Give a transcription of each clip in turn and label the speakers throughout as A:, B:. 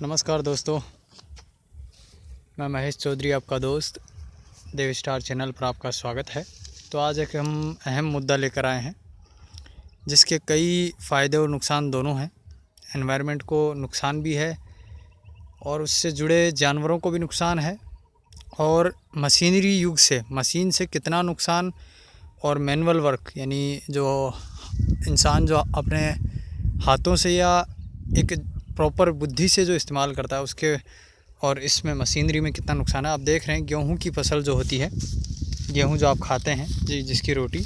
A: नमस्कार दोस्तों, मैं महेश चौधरी, आपका दोस्त। देव स्टार चैनल पर आपका स्वागत है। तो आज एक हम अहम मुद्दा लेकर आए हैं जिसके कई फ़ायदे और नुकसान दोनों हैं। एनवायरनमेंट को नुकसान भी है और उससे जुड़े जानवरों को भी नुकसान है, और मशीनरी युग से, मशीन से कितना नुकसान, और मैनुअल वर्क यानी जो इंसान जो अपने हाथों से या एक प्रॉपर बुद्धि से जो इस्तेमाल करता है उसके, और इसमें मशीनरी में कितना नुकसान है। आप देख रहे हैं गेहूं की फसल जो होती है, गेहूं जो आप खाते हैं जिसकी रोटी,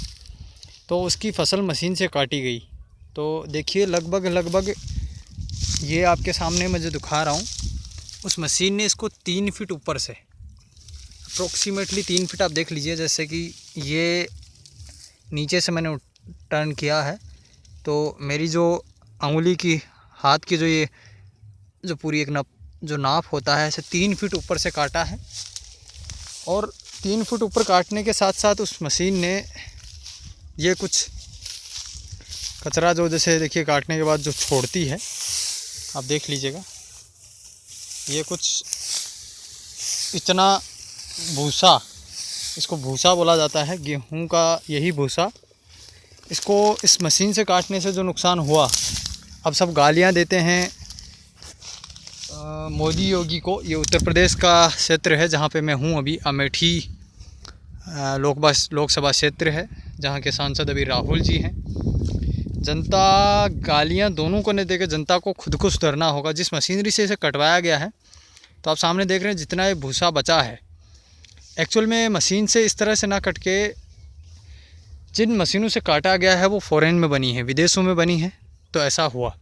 A: तो उसकी फसल मशीन से काटी गई। तो देखिए लगभग ये आपके सामने मैं जो दिखा रहा हूँ, उस मशीन ने इसको 3 फीट ऊपर से, अप्रोक्सीमेटली 3 फीट आप देख लीजिए। जैसे कि ये नीचे से मैंने टर्न किया है, तो मेरी जो अंगुली की, हाथ की जो पूरी एक नाप होता है, इसे 3 फीट ऊपर से काटा है। और 3 फीट ऊपर काटने के साथ साथ उस मशीन ने ये कुछ कचरा जो, जैसे देखिए काटने के बाद जो छोड़ती है, आप देख लीजिएगा, ये कुछ इतना भूसा, इसको भूसा बोला जाता है, गेहूं का यही भूसा। इसको इस मशीन से काटने से जो नुकसान हुआ, अब सब गालियां देते हैं मोदी योगी को। ये उत्तर प्रदेश का क्षेत्र है जहाँ पे मैं हूँ अभी, अमेठी लोकसभा क्षेत्र है, जहाँ के सांसद अभी राहुल जी हैं। जनता गालियाँ दोनों को नहीं देकर जनता को खुद को सुधरना होगा। जिस मशीनरी से इसे कटवाया गया है, तो आप सामने देख रहे हैं जितना ये भूसा बचा है, एक्चुअल में मशीन से इस तरह से ना कट के, जिन मशीनों से काटा गया है वो फॉरेन में बनी है, विदेशों में बनी है, तो ऐसा हुआ।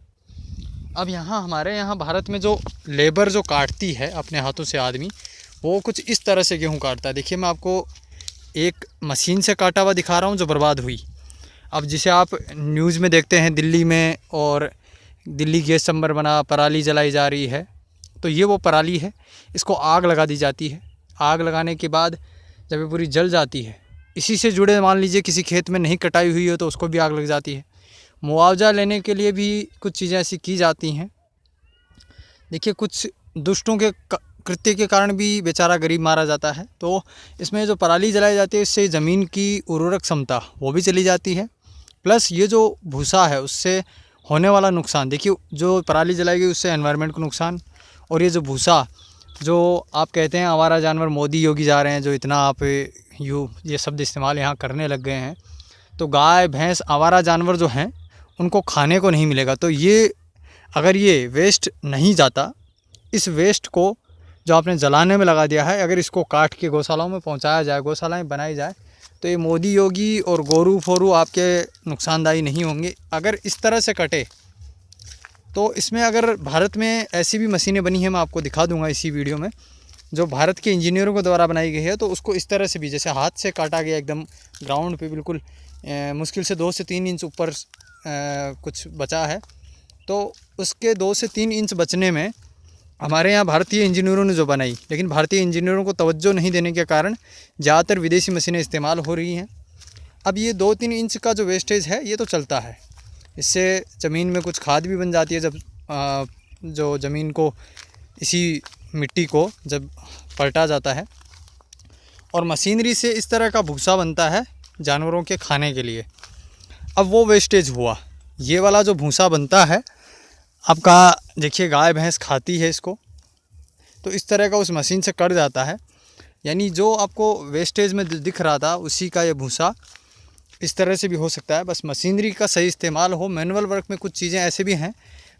A: अब यहाँ हमारे यहाँ भारत में जो लेबर जो काटती है अपने हाथों से आदमी, वो कुछ इस तरह से गेहूँ काटता है। देखिए मैं आपको एक मशीन से काटा हुआ दिखा रहा हूँ जो बर्बाद हुई। अब जिसे आप न्यूज़ में देखते हैं दिल्ली में, और दिल्ली गैस चैम्बर बना, पराली जलाई जा रही है, तो ये वो पराली है। इसको आग लगा दी जाती है। आग लगाने के बाद जब ये पूरी जल जाती है, इसी से जुड़े मान लीजिए किसी खेत में नहीं कटाई हुई हो तो उसको भी आग लग जाती है। मुआवजा लेने के लिए भी कुछ चीज़ें ऐसी की जाती हैं। देखिए कुछ दुष्टों के कृत्य के कारण भी बेचारा गरीब मारा जाता है। तो इसमें जो पराली जलाई जाती है, इससे ज़मीन की उर्वरक क्षमता वो भी चली जाती है, प्लस ये जो भूसा है उससे होने वाला नुकसान। देखिए जो पराली जलाई गई उससे एनवायरनमेंट को नुकसान, और ये जो भूसा जो आप कहते हैं आवारा जानवर, मोदी योगी जा रहे हैं जो इतना आप ये शब्द इस्तेमाल यहाँ करने लग गए हैं, तो गाय भैंस आवारा जानवर जो हैं उनको खाने को नहीं मिलेगा। तो ये अगर ये वेस्ट नहीं जाता, इस वेस्ट को जो आपने जलाने में लगा दिया है, अगर इसको काट के गौशालाओं में पहुंचाया जाए, गौशालाएं बनाई जाए, तो ये मोदी योगी और गोरू फोरू आपके नुकसानदायी नहीं होंगे। अगर इस तरह से कटे, तो इसमें अगर भारत में ऐसी भी मशीनें बनी हैं, मैं आपको दिखा दूंगा इसी वीडियो में, जो भारत के इंजीनियरों के द्वारा बनाई गई है। तो उसको इस तरह से भी, जैसे हाथ से काटा गया एकदम ग्राउंड पे, बिल्कुल मुश्किल से 2 से 3 इंच ऊपर कुछ बचा है, तो उसके 2 से 3 इंच बचने में हमारे यहाँ भारतीय इंजीनियरों ने जो बनाई, लेकिन भारतीय इंजीनियरों को तवज्जो नहीं देने के कारण ज़्यादातर विदेशी मशीनें इस्तेमाल हो रही हैं। अब ये 2-3 इंच का जो वेस्टेज है ये तो चलता है, इससे ज़मीन में कुछ खाद भी बन जाती है। जब जो ज़मीन को, इसी मिट्टी को जब पलटा जाता है, और मशीनरी से इस तरह का भूसा बनता है जानवरों के खाने के लिए। अब वो वेस्टेज हुआ, ये वाला जो भूसा बनता है आपका, देखिए गाय भैंस खाती है इसको, तो इस तरह का उस मशीन से कट जाता है। यानी जो आपको वेस्टेज में दिख रहा था उसी का ये भूसा इस तरह से भी हो सकता है। बस मशीनरी का सही इस्तेमाल हो। मैनुअल वर्क में कुछ चीज़ें ऐसे भी हैं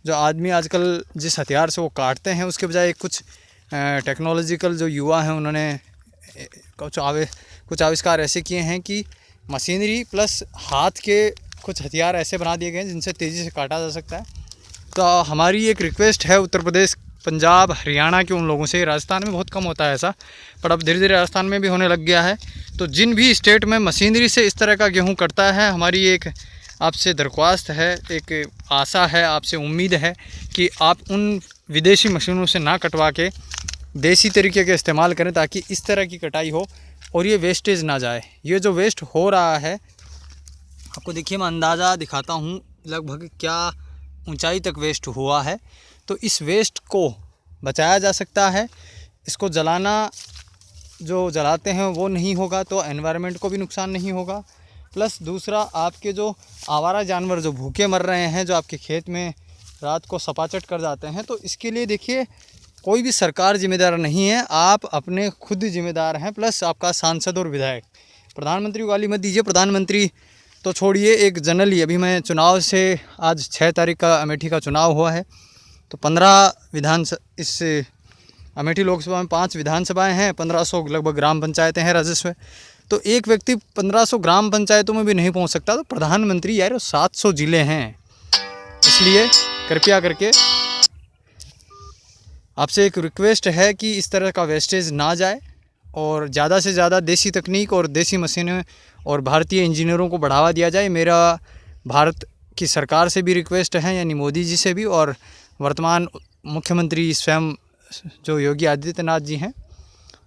A: जो आदमी आजकल जिस हथियार से वो काटते हैं, उसके बजाय कुछ टेक्नोलॉजिकल जो युवा हैं उन्होंने कुछ आविष्कार ऐसे किए हैं कि मशीनरी प्लस हाथ के कुछ हथियार ऐसे बना दिए गए हैं जिनसे तेज़ी से काटा जा सकता है। तो हमारी एक रिक्वेस्ट है उत्तर प्रदेश, पंजाब, हरियाणा के उन लोगों से, राजस्थान में बहुत कम होता है ऐसा, पर अब धीरे धीरे राजस्थान में भी होने लग गया है। तो जिन भी स्टेट में मशीनरी से इस तरह का गेहूं कटता है, हमारी एक आपसे दरख्वास्त है, एक आशा है, आपसे उम्मीद है कि आप उन विदेशी मशीनों से ना कटवा के देसी तरीके के इस्तेमाल करें, ताकि इस तरह की कटाई हो और ये वेस्टेज ना जाए। ये जो वेस्ट हो रहा है, आपको देखिए मैं अंदाज़ा दिखाता हूँ लगभग क्या ऊंचाई तक वेस्ट हुआ है। तो इस वेस्ट को बचाया जा सकता है। इसको जलाना, जो जलाते हैं वो नहीं होगा तो एनवायरनमेंट को भी नुकसान नहीं होगा। प्लस दूसरा, आपके जो आवारा जानवर जो भूखे मर रहे हैं, जो आपके खेत में रात को सपाचट कर जाते हैं, तो इसके लिए देखिए कोई भी सरकार जिम्मेदार नहीं है, आप अपने खुद जिम्मेदार हैं, प्लस आपका सांसद और विधायक। प्रधानमंत्री को गाली मत दीजिए। प्रधानमंत्री तो छोड़िए, एक जनरली अभी मैं चुनाव से, आज 6 तारीख का अमेठी का चुनाव हुआ है, तो 15 इस अमेठी लोकसभा में 5 विधानसभाएं हैं, 1500 लगभग ग्राम पंचायतें हैं राजस्व। तो एक व्यक्ति 1500 ग्राम पंचायतों में भी नहीं पहुंच सकता, तो प्रधानमंत्री यार 700 ज़िले हैं। इसलिए कृपया करके आपसे एक रिक्वेस्ट है कि इस तरह का वेस्टेज ना जाए और ज़्यादा से ज़्यादा देसी तकनीक और देसी मशीनें और भारतीय इंजीनियरों को बढ़ावा दिया जाए। मेरा भारत की सरकार से भी रिक्वेस्ट है, यानी मोदी जी से भी, और वर्तमान मुख्यमंत्री स्वयं जो योगी आदित्यनाथ जी हैं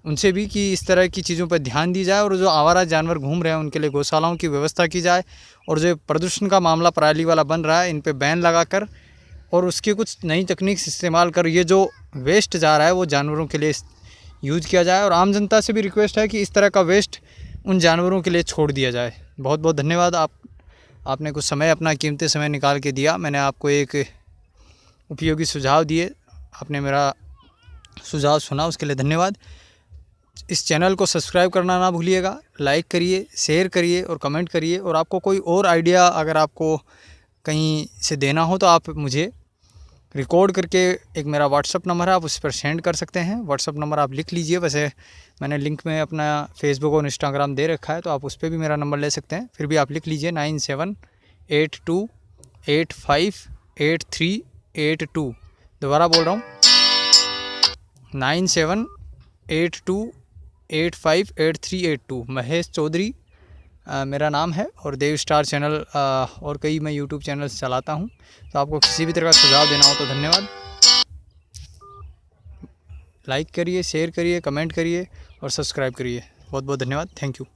A: उनसे भी, कि इस तरह की चीज़ों पर ध्यान दी जाए और जो आवारा जानवर घूम रहे हैं उनके लिए गौशालाओं की व्यवस्था की जाए। और जो प्रदूषण का मामला पराली वाला बन रहा है, इन पे बैन लगाकर और उसकी कुछ नई तकनीक इस्तेमाल कर ये जो वेस्ट जा रहा है वो जानवरों के लिए यूज़ किया जाए। और आम जनता से भी रिक्वेस्ट है कि इस तरह का वेस्ट उन जानवरों के लिए छोड़ दिया जाए। बहुत बहुत धन्यवाद। आपने कुछ समय, अपना कीमती समय निकाल के दिया। मैंने आपको एक उपयोगी सुझाव दिए, आपने मेरा सुझाव सुना, उसके लिए धन्यवाद। इस चैनल को सब्सक्राइब करना ना भूलिएगा, लाइक करिए, शेयर करिए और कमेंट करिए। और आपको कोई और आइडिया अगर आपको कहीं से देना हो तो आप मुझे रिकॉर्ड करके, एक मेरा व्हाट्सअप नंबर है, आप उस पर सेंड कर सकते हैं। व्हाट्सअप नंबर आप लिख लीजिए, वैसे मैंने लिंक में अपना फेसबुक और इंस्टाग्राम दे रखा है, तो आप उस पर भी मेरा नंबर ले सकते हैं। फिर भी आप लिख लीजिए 9782858382। दोबारा बोल रहा हूँ, 9782858382। महेश चौधरी मेरा नाम है, और देव स्टार चैनल और कई मैं यूट्यूब चैनल्स चलाता हूं। तो आपको किसी भी तरह का सुझाव देना हो तो धन्यवाद। लाइक करिए, शेयर करिए, कमेंट करिए और सब्सक्राइब करिए। बहुत बहुत धन्यवाद। Thank you.